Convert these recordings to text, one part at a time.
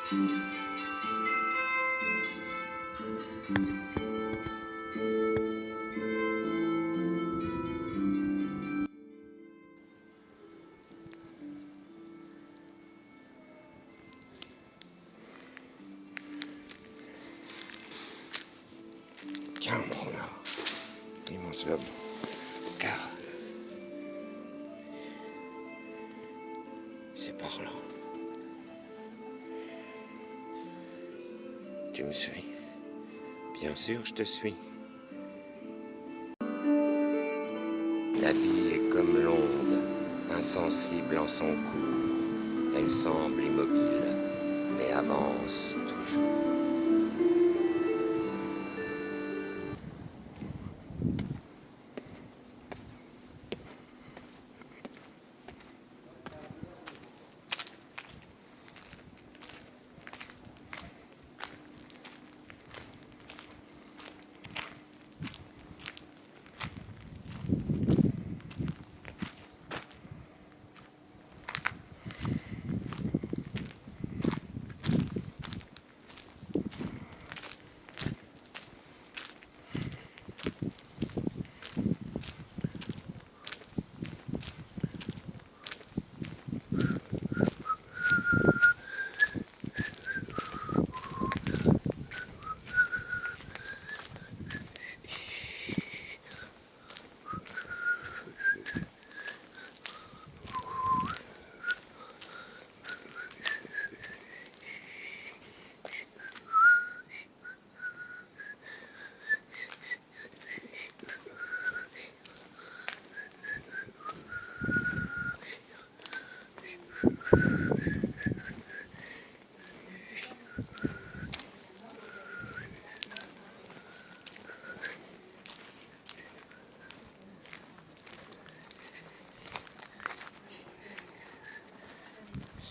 Tiens, mon renard, immense lobe, car c'est par là. Tu me suis? Bien sûr, je te suis. La vie est comme l'onde, insensible en son cours. Elle semble immobile, mais avance toujours.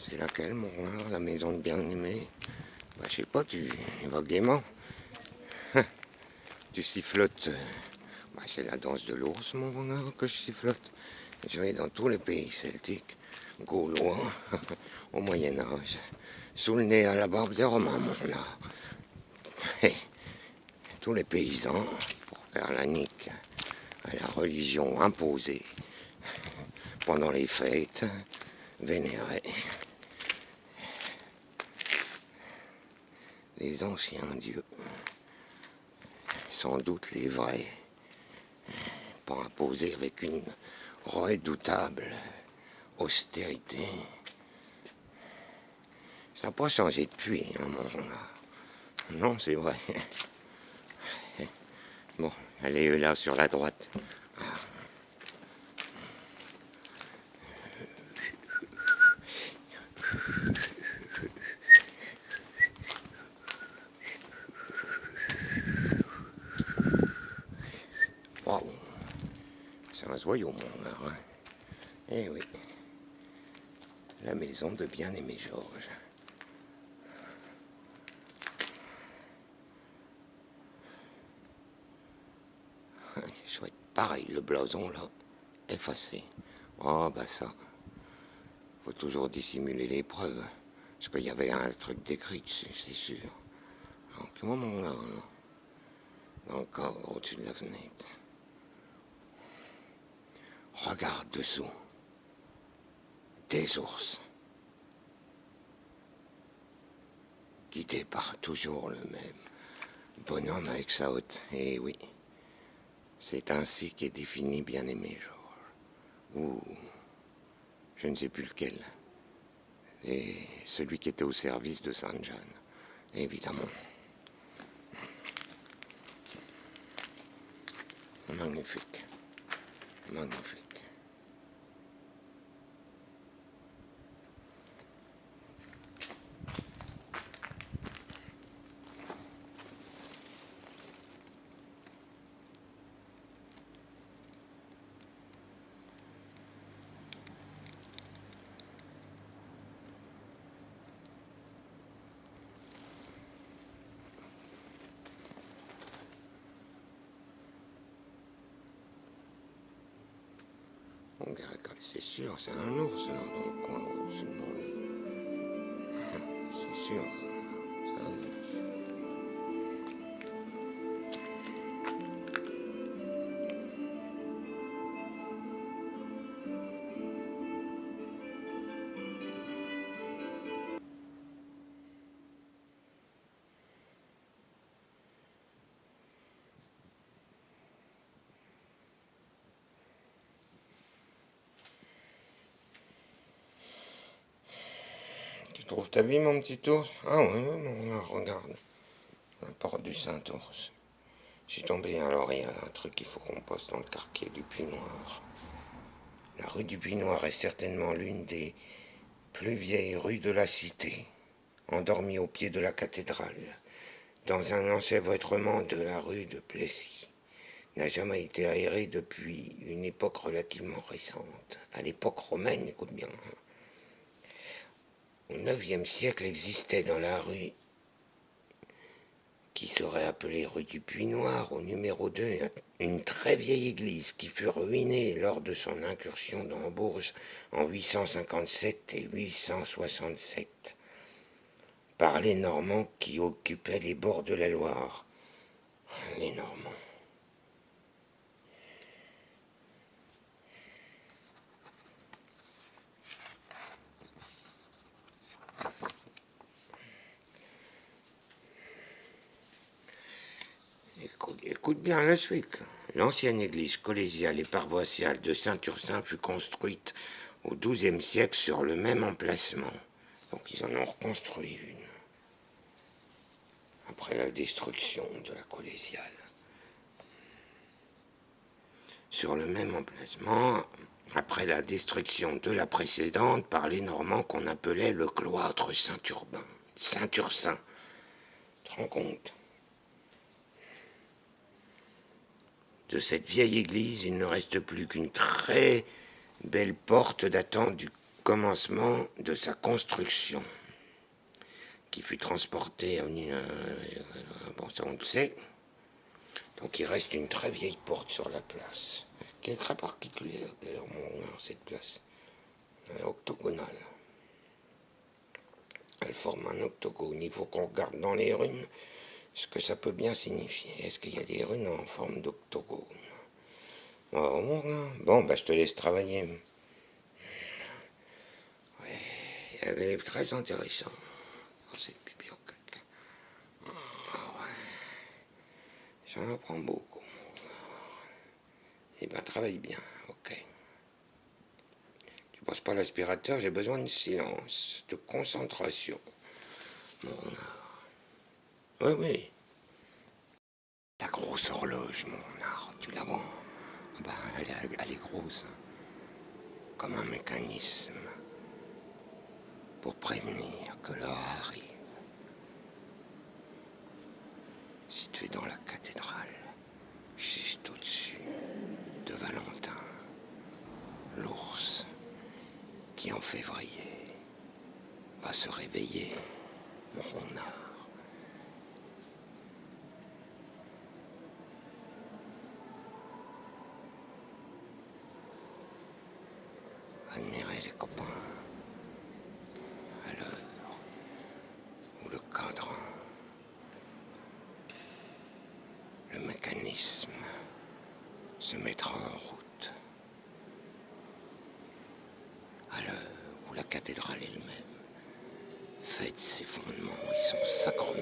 C'est laquelle, mon renard, la maison de bien-aimé? Bah, je sais pas, tu vas gaiement. Tu sifflotes. Bah, c'est la danse de l'ours, mon renard, que je sifflote. Je vais dans tous les pays celtiques, gaulois, au Moyen-Âge, sous le nez à la barbe des Romains, mon renard. Et tous les paysans, pour faire la nique à la religion imposée, pendant les fêtes, vénéraient les anciens dieux, sans doute les vrais, pas imposés avec une redoutable austérité. Ça n'a pas changé depuis, hein, mon renard. Non, c'est vrai. Bon, elle est là sur la droite. Wow. C'est un joyau, mon renard. Hein. Eh oui. La maison de bien-aimé Georges. Chouette. Pareil, le blason, là, effacé. Oh, bah ça. Faut toujours dissimuler les preuves. Parce qu'il y avait un truc décrit dessus, c'est sûr. Donc, moi, mon là, encore au-dessus de la fenêtre. Regarde dessous. Des ours. Guidés par toujours le même bonhomme avec sa hotte. Eh oui. C'est ainsi qu'est défini bien-aimé Georges. Ou je ne sais plus lequel. Et celui qui était au service de Sainte-Jeanne, évidemment. Magnifique. Magnifique. On dirait que c'est sûr, c'est un ours là, dans le coin au-dessus de mon lit. C'est sûr. Ça, tu trouves ta vie, mon petit ours? Ah oui, regarde. La porte du Saint-Ours. Je suis tombé, alors il y a un truc qu'il faut qu'on passe dans le quartier du Puy-Noir. La rue du Puy-Noir est certainement l'une des plus vieilles rues de la cité, endormie au pied de la cathédrale, dans un enchevêtrement de la rue de Plessis. N'a jamais été aérée depuis une époque relativement récente. À l'époque romaine, écoute bien. Au IXe siècle existait dans la rue qui serait appelée rue du Puy-Noir, au numéro 2, une très vieille église qui fut ruinée lors de son incursion dans Bourges en 857 et 867 par les Normands qui occupaient les bords de la Loire. Les Normands. Écoute bien la suite. L'ancienne église collégiale et paroissiale de Saint-Ursin fut construite au XIIe siècle sur le même emplacement. Donc ils en ont reconstruit une. Après la destruction de la collégiale. Sur le même emplacement, après la destruction de la précédente par les Normands qu'on appelait le cloître Saint-Ursin. Tu te rends compte? De cette vieille église, il ne reste plus qu'une très belle porte datant du commencement de sa construction, qui fut transportée à bon, ça on le sait. Donc il reste une très vieille porte sur la place, qui est très particulière d'ailleurs, cette place. Elle est octogonale. Elle forme un octogone. Il faut qu'on regarde dans les runes ce que ça peut bien signifier. Est-ce qu'il y a des runes en forme d'octogone? Bon, bah je te laisse travailler. Ouais, elle est très intéressante. C'est pipi au caca. J'en apprends beaucoup. Eh ben, travaille bien, ok. Tu passes pas l'aspirateur, j'ai besoin de silence, de concentration. Oui, oui. La grosse horloge, mon art, tu la vois? Ben, elle est grosse. Comme un mécanisme. Pour prévenir que l'heure arrive. Située dans la cathédrale, juste au-dessus de Valentin, l'ours, qui en février va se réveiller, mon renard. Admirez les copains, à l'heure où le cadran, le mécanisme se mettra en route, à l'heure où la cathédrale elle-même fête ses fondements et son sacrement.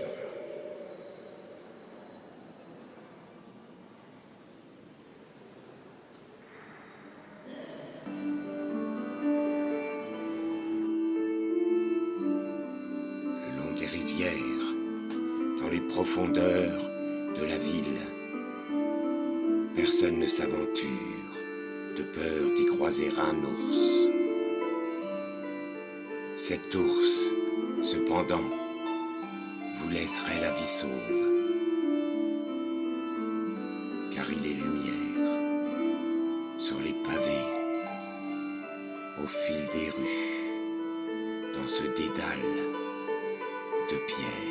Le long des rivières, dans les profondeurs de la ville, personne ne s'aventure de peur d'y croiser un ours. Cet ours, cependant, vous laisserait la vie sauve, car il est lumière sur les pavés, au fil des rues, dans ce dédale de pierre.